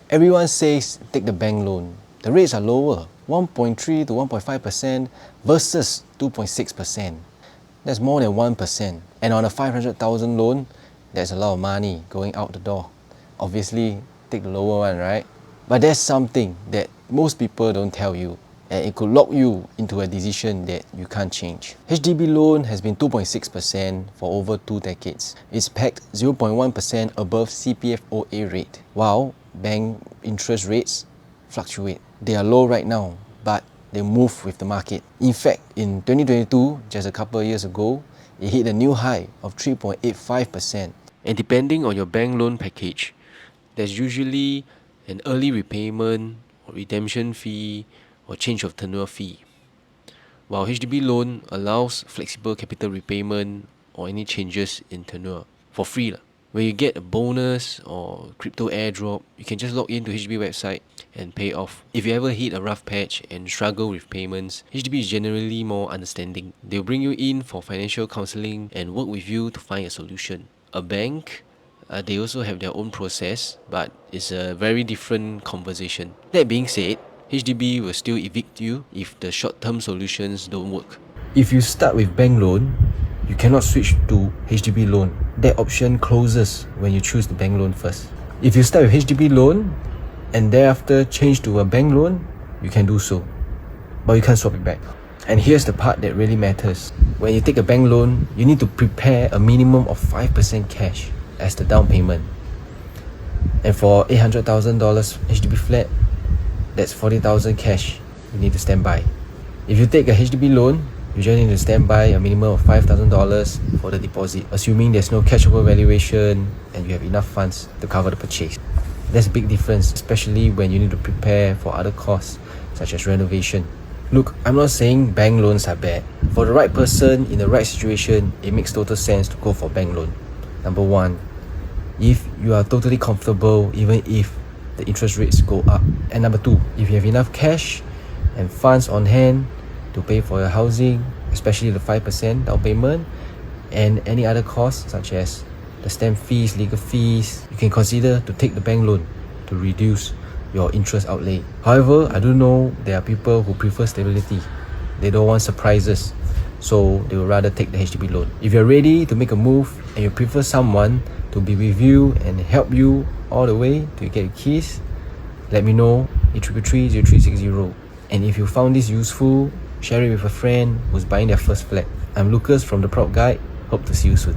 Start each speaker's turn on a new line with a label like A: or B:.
A: Everyone says take the bank loan. The rates are lower, 1.3 to 1.5% versus 2.6%. That's more than 1%. And on a 500,000 loan, that's a lot of money going out the door. Obviously, take the lower one, right? But there's something that most people don't tell you, and it could lock you into a decision that you can't change. HDB loan has been 2.6% for over 2 decades. It's pegged 0.1% above CPF OA rate, while bank interest rates fluctuate. They are low right now, but they move with the market. In fact, in 2022, just a couple of years ago, it hit a new high of 3.85%. And depending on your bank loan package, there's usually an early repayment or redemption fee or change of tenure fee. While HDB loan allows flexible capital repayment or any changes in tenure for free. When you get a bonus or crypto airdrop, you can just log into HDB website and pay off. If you ever hit a rough patch and struggle with payments, HDB is generally more understanding. They'll bring you in for financial counseling and work with you to find a solution. A bank, they also have their own process, but it's a very different conversation. That being said, HDB will still evict you if the short-term solutions don't work. If you start with bank loan, you cannot switch to HDB loan. That option closes when you choose the bank loan first. If you start with HDB loan and thereafter change to a bank loan, you can do so, but you can't swap it back. And here's the part that really matters. When you take a bank loan, you need to prepare a minimum of 5% cash as the down payment. And for $800,000 HDB flat, that's 40,000 cash you need to stand by. If you take a HDB loan, you just need to stand by a minimum of $5,000 for the deposit, assuming there's no cashable valuation and you have enough funds to cover the purchase. That's a big difference, especially when you need to prepare for other costs such as renovation. Look, I'm not saying bank loans are bad. For the right person in the right situation, it makes total sense to go for bank loan. Number one, if you are totally comfortable even if the interest rates go up. And number two, if you have enough cash and funds on hand to pay for your housing, especially the 5% down payment, and any other costs such as the stamp fees, legal fees, you can consider to take the bank loan to reduce your interest outlay. However, I do know there are people who prefer stability. They don't want surprises, so they would rather take the HDB loan. If you're ready to make a move and you prefer someone to be with you and help you all the way to get your keys, let me know, 833-0360. And if you found this useful, share it with a friend who's buying their first flat. I'm Lucas from The Proud Guide. Hope to see you soon.